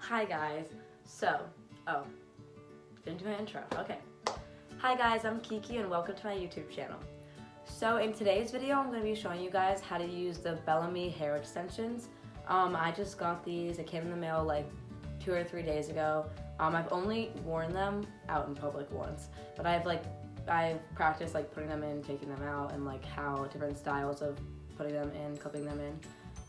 Hi guys. Didn't do my intro. Okay. Hi guys, I'm Kiki and welcome to my YouTube channel. So in today's video, I'm going to be showing you guys how to use the Bellami hair extensions. I just got these. It came in the mail like 2 or 3 days ago. I've only worn them out in public once, but I've practiced like putting them in, taking them out, and like how different styles of putting them in, clipping them in.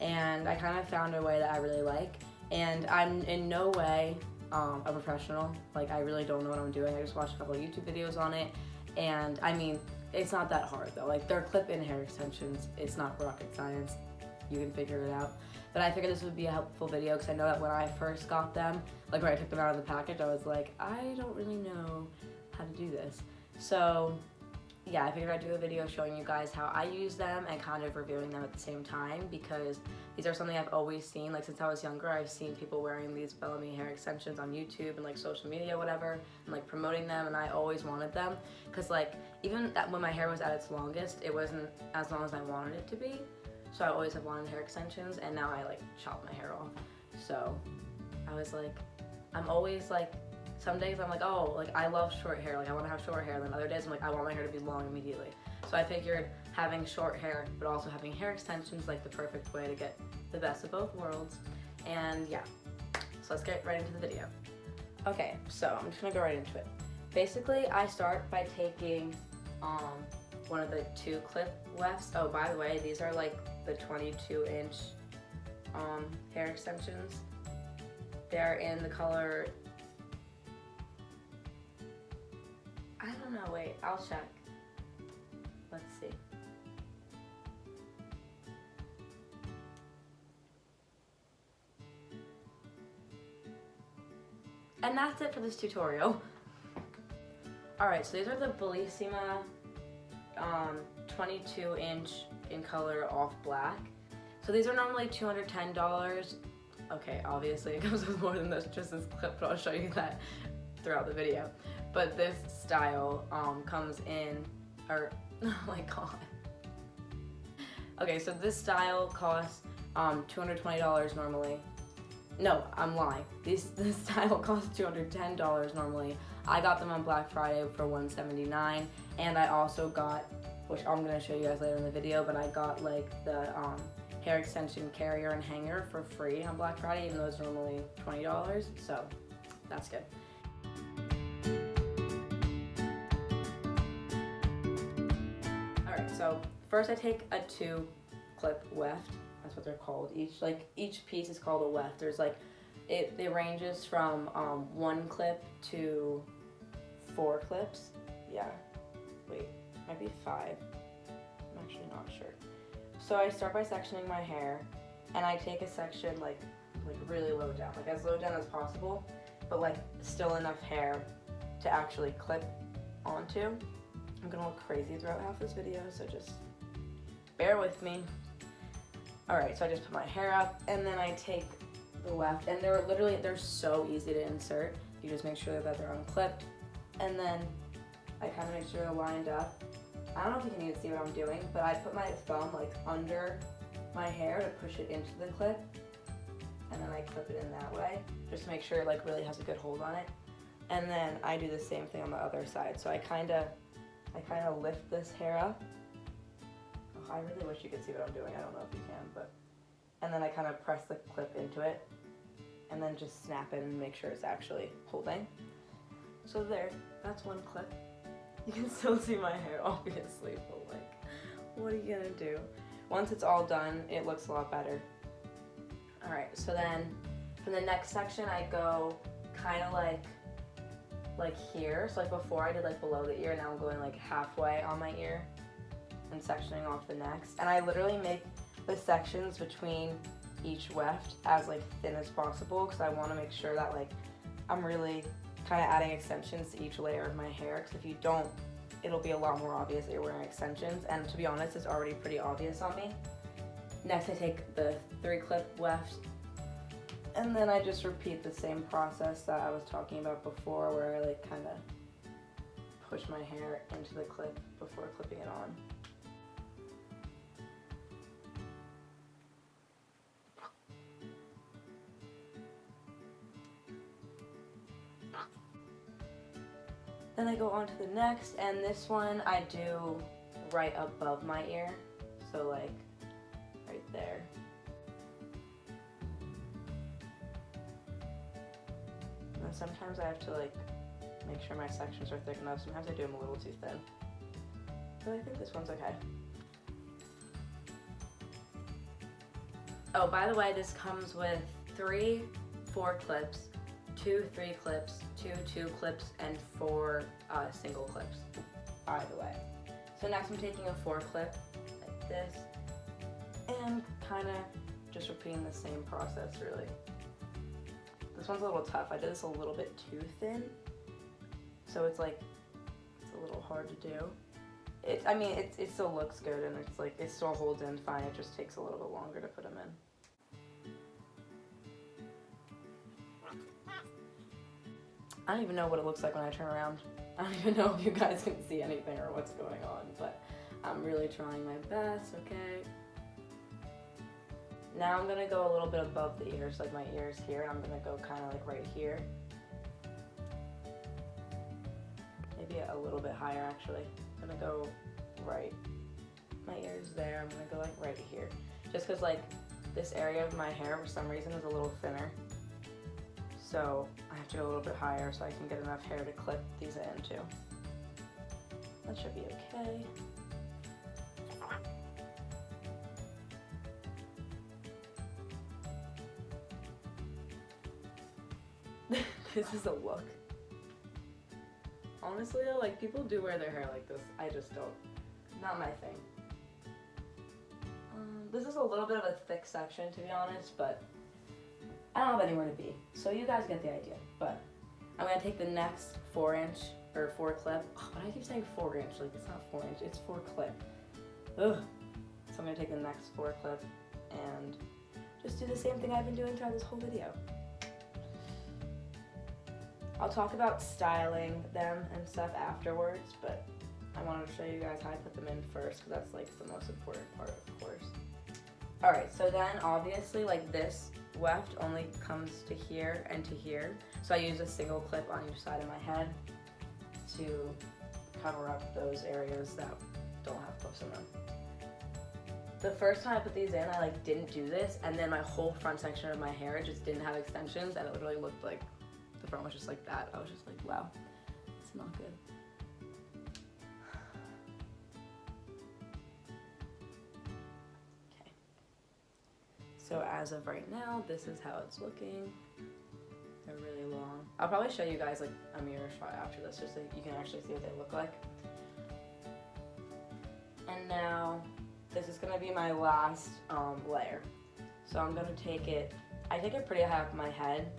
And I kind of found a way that I really like. And I'm in no way a professional. Like, I really don't know what I'm doing. I just watched a couple of YouTube videos on it. And I mean, it's not that hard though. Like, they're clip-in hair extensions. It's not rocket science. You can figure it out. But I figured this would be a helpful video because I know that when I first got them, like when I took them out of the package, I was like, I don't really know how to do this. So yeah, I figured I'd do a video showing you guys how I use them and kind of reviewing them at the same time, because these are something I've always seen. Like, since I was younger, I've seen people wearing these Bellami hair extensions on YouTube and like social media, whatever, and like promoting them, and I always wanted them because like even when my hair was at its longest, it wasn't as long as I wanted it to be. So I always have wanted hair extensions, and now I like chop my hair off. So I was like, I'm always like, some days I'm like, oh, like I love short hair, like I want to have short hair, and then other days I'm like, I want my hair to be long immediately. So I figured having short hair but also having hair extensions like the perfect way to get the best of both worlds. And yeah, so let's get right into the video. Okay, so I'm just gonna go right into it. Basically, I start by taking one of the 2 clip wefts. Oh, by the way, these are like the 22-inch hair extensions. They're in the color, I don't know, wait, I'll check. Let's see. And that's it for this tutorial. Alright, so these are the Bellissima 22-inch in color off black. So these are normally $210. Okay, obviously it comes with more than this, just this clip, but I'll show you that throughout the video. But this style comes in, oh my god. Okay, so this style costs $220 normally. No, I'm lying. This style costs $210 normally. I got them on Black Friday for $179, and I also got, which I'm gonna show you guys later in the video, but I got like the hair extension carrier and hanger for free on Black Friday, even though it's normally $20, so that's good. Alright, so first I take a 2 clip weft. That's what they're called. Each piece is called a weft. There's like, it ranges from 1 clip to 4 clips. Yeah, wait, might be 5. I'm actually not sure. So I start by sectioning my hair, and I take a section like really low down, like as low down as possible, but like still enough hair to actually clip onto. I'm gonna look crazy throughout half this video, so just bear with me. Alright, so I just put my hair up, and then I take the weft, and they're so easy to insert. You just make sure that they're unclipped, and then I kind of make sure they're lined up. I don't know if you can even see what I'm doing, but I put my thumb like under my hair to push it into the clip, and then I clip it in that way, just to make sure it like really has a good hold on it. And then I do the same thing on the other side. So I kind of lift this hair up. Oh, I really wish you could see what I'm doing. I don't know if you can, but. And then I kind of press the clip into it, and then just snap it and make sure it's actually holding. So there, that's 1 clip. You can still see my hair, obviously, but like, what are you gonna do? Once it's all done, it looks a lot better. Alright, so then for the next section, I go kind of like here. So like before I did like below the ear, now I'm going like halfway on my ear and sectioning off the next. And I literally make the sections between each weft as like thin as possible, because I want to make sure that like I'm really kind of adding extensions to each layer of my hair, because if you don't, it'll be a lot more obvious that you're wearing extensions, and to be honest, it's already pretty obvious on me. Next, I take the 3 clip weft, and then I just repeat the same process that I was talking about before, where I like kind of push my hair into the clip before clipping it on. Then I go on to the next, and this one I do right above my ear, so like right there. And sometimes I have to like make sure my sections are thick enough. Sometimes I do them a little too thin. But I think this one's okay. Oh, by the way, this comes with 3 4 clips, 2 3 clips, 2 2 clips, and 4 single clips, by the way. So next I'm taking a 4 clip, like this, and kind of just repeating the same process, really. This one's a little tough. I did this a little bit too thin, so it's like, it's a little hard to do. I mean, it still looks good, and it's like, it still holds in fine. It just takes a little bit longer to put them in. I don't even know what it looks like when I turn around. I don't even know if you guys can see anything or what's going on, but I'm really trying my best, okay? Now I'm gonna go a little bit above the ears, like my ears here. I'm gonna go kind of like right here. Maybe a little bit higher, actually. I'm gonna go right, my ears there. I'm gonna go like right here. Just cause like this area of my hair for some reason is a little thinner. So I have to go a little bit higher so I can get enough hair to clip these into. That should be okay. This is a look. Honestly, like, people do wear their hair like this. I just don't. Not my thing. This is a little bit of a thick section, to be honest, but I don't have anywhere to be. So you guys get the idea. But I'm going to take the next 4-inch, or 4 clip. Oh, but I keep saying 4-inch. Like, it's not 4-inch. It's 4 clip. Ugh. So I'm going to take the next 4 clip and just do the same thing I've been doing throughout this whole video. I'll talk about styling them and stuff afterwards, but I wanted to show you guys how I put them in first, because that's like the most important part, of course. Alright, so then obviously like this weft only comes to here and to here, so I use a single clip on each side of my head to cover up those areas that don't have clips in them. The first time I put these in, I like didn't do this, and then my whole front section of my hair just didn't have extensions, and it literally looked like the front was just like that. I was just like, wow, it's not good. Okay. So as of right now, this is how it's looking. They're really long. I'll probably show you guys like a mirror shot after this, just so you can actually see what they look like. And now, this is gonna be my last layer. So I'm gonna take it, I take it pretty high up my head,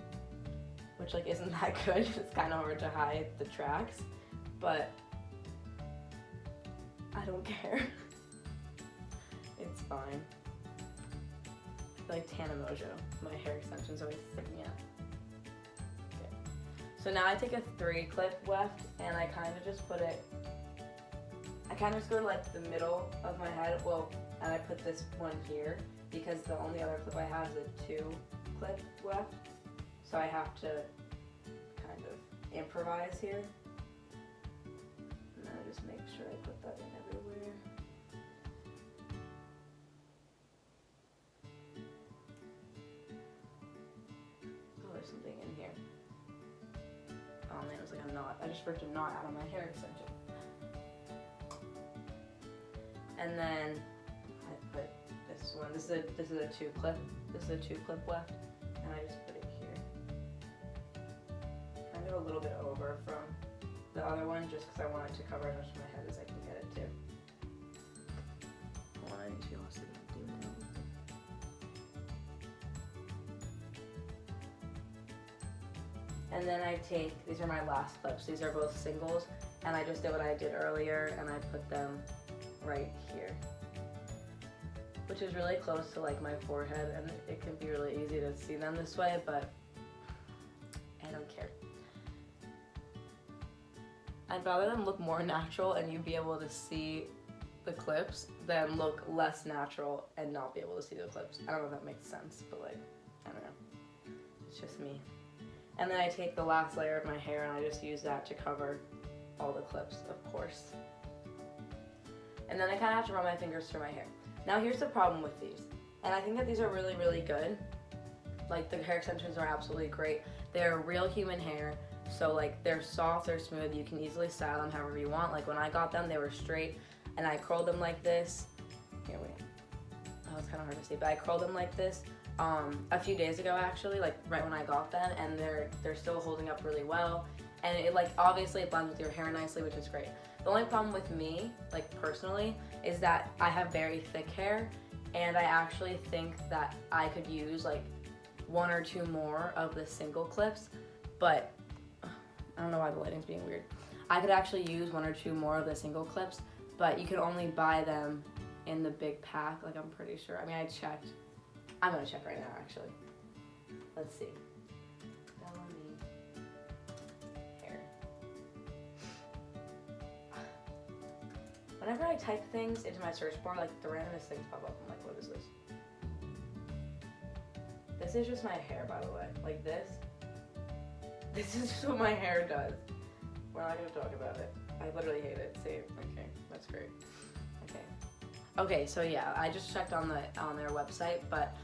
which like isn't that good. It's kind of hard to hide the tracks, but I don't care. It's fine. I feel like Tana Mojo. My hair extension's always sticking out. Okay. So now I take a 3 clip weft and I kind of just put it, I kind of just go to like the middle of my head, well, and I put this one here because the only other clip I have is a 2 clip weft. So I have to kind of improvise here. And then I just make sure I put that in everywhere. Oh, there's something in here. Oh man, it was like a knot. I just ripped a knot out of my hair extension. And then I put this one. This is a 2 clip. This is a 2 clip weft, and I just put it here, kind of a little bit over from the other one, just because I wanted to cover as much of my head as I can get it to. One, two, see what I'm doing. And then I take, these are my last clips. These are both singles, and I just did what I did earlier, and I put them right here, which is really close to like my forehead, and it can be really easy to see them this way, but I don't care. I'd rather them look more natural and you be able to see the clips than look less natural and not be able to see the clips. I don't know if that makes sense, but like, I don't know. It's just me. And then I take the last layer of my hair and I just use that to cover all the clips, of course. And then I kind of have to run my fingers through my hair. Now here's the problem with these, and I think that these are really, really good. Like the hair extensions are absolutely great. They're real human hair, so like they're soft, they're smooth, you can easily style them however you want. Like when I got them, they were straight, and I curled them like this. Here, wait. Oh, it's kind of hard to see, but I curled them like this a few days ago actually, like right when I got them, and they're still holding up really well. And it like obviously it blends with your hair nicely, which is great. The only problem with me, like personally, is that I have very thick hair, and I actually think that I could use like 1 or 2 more of the single clips, but I don't know why the lighting's being weird. I could actually use 1 or 2 more of the single clips, but you can only buy them in the big pack, like I'm pretty sure. I mean, I checked. I'm gonna check right now, actually. Let's see. Bellami hair. Whenever I type things into my search bar, like the randomest things pop up. I'm like, what is this? This is just my hair, by the way. Like this. This is just what my hair does. We're not gonna talk about it. I literally hate it. See, okay, that's great. Okay, so yeah, I just checked on their website, but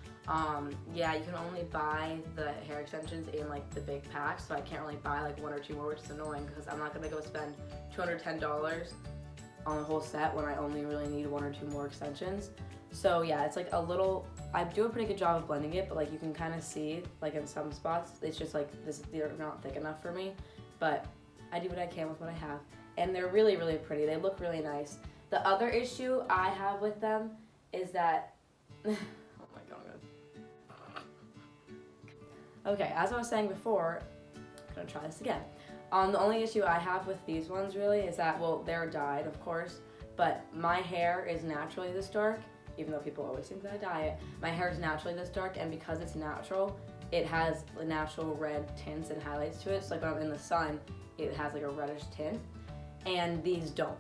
yeah, you can only buy the hair extensions in like the big packs, so I can't really buy like 1 or 2 more, which is annoying because I'm not gonna go spend $210 on a whole set when I only really need 1 or 2 more extensions. So yeah, it's like a little, I do a pretty good job of blending it, but like you can kind of see like in some spots, it's just like they're not thick enough for me, but I do what I can with what I have. And they're really, really pretty. They look really nice. The other issue I have with them is that, oh my god. Okay, as I was saying before, I'm gonna try this again. The only issue I have with these ones really is that, well, they're dyed, of course, but my hair is naturally this dark, even though people always think that I dye it. My hair is naturally this dark, and because it's natural, it has natural red tints and highlights to it. So like when I'm in the sun, it has like a reddish tint, and these don't,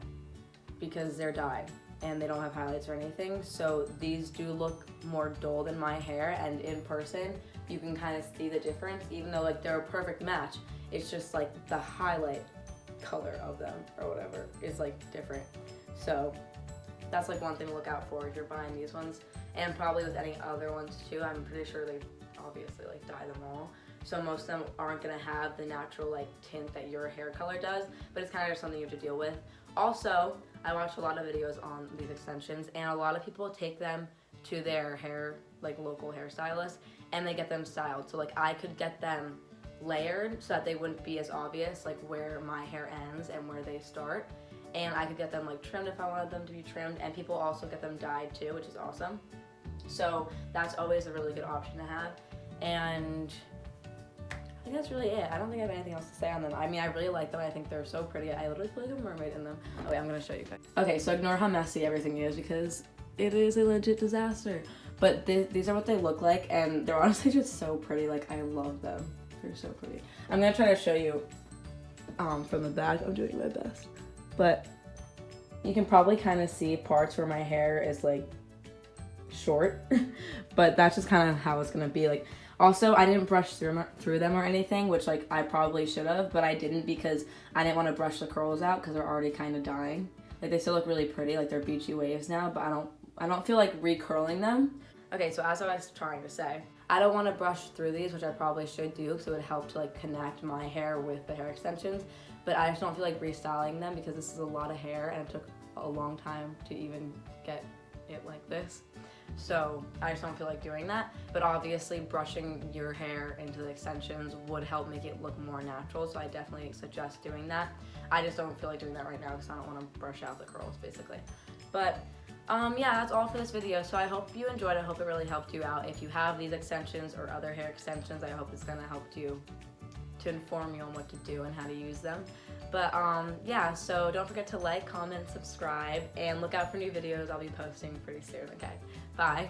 because they're dyed and they don't have highlights or anything. So these do look more dull than my hair, and in person you can kind of see the difference, even though like they're a perfect match. It's just like the highlight color of them or whatever is like different. So that's like one thing to look out for if you're buying these ones, and probably with any other ones too. I'm pretty sure they obviously like dye them all, so most of them aren't gonna have the natural like tint that your hair color does, but it's kind of just something you have to deal with. Also, I watched a lot of videos on these extensions, and a lot of people take them to their hair, like local hairstylist, and they get them styled. So like I could get them layered so that they wouldn't be as obvious like where my hair ends and where they start. And I could get them like trimmed if I wanted them to be trimmed, and people also get them dyed too, which is awesome. So that's always a really good option to have. And I think that's really it. I don't think I have anything else to say on them. I mean, I really like them. I think they're so pretty. I literally feel like a mermaid in them. Oh wait, I'm gonna show you guys. Okay, so ignore how messy everything is because it is a legit disaster. But these are what they look like, and they're honestly just so pretty. Like, I love them. They're so pretty. I'm gonna try to show you from the back. I'm doing my best. But you can probably kind of see parts where my hair is like short, but that's just kind of how it's gonna be. Like, also, I didn't brush through them or anything, which like I probably should have, but I didn't because I didn't want to brush the curls out because they're already kind of dying. Like, they still look really pretty, like they're beachy waves now, but I don't feel like recurling them. Okay, so as I was trying to say, I don't want to brush through these, which I probably should do because it would help to like connect my hair with the hair extensions. But I just don't feel like restyling them because this is a lot of hair, and it took a long time to even get it like this. So I just don't feel like doing that. But obviously brushing your hair into the extensions would help make it look more natural, so I definitely suggest doing that. I just don't feel like doing that right now because I don't want to brush out the curls basically. But yeah, that's all for this video. So I hope you enjoyed. I hope it really helped you out. If you have these extensions or other hair extensions, I hope it's gonna help you to inform you on what to do and how to use them. But yeah, so don't forget to like, comment, subscribe, and look out for new videos I'll be posting pretty soon. Okay, bye.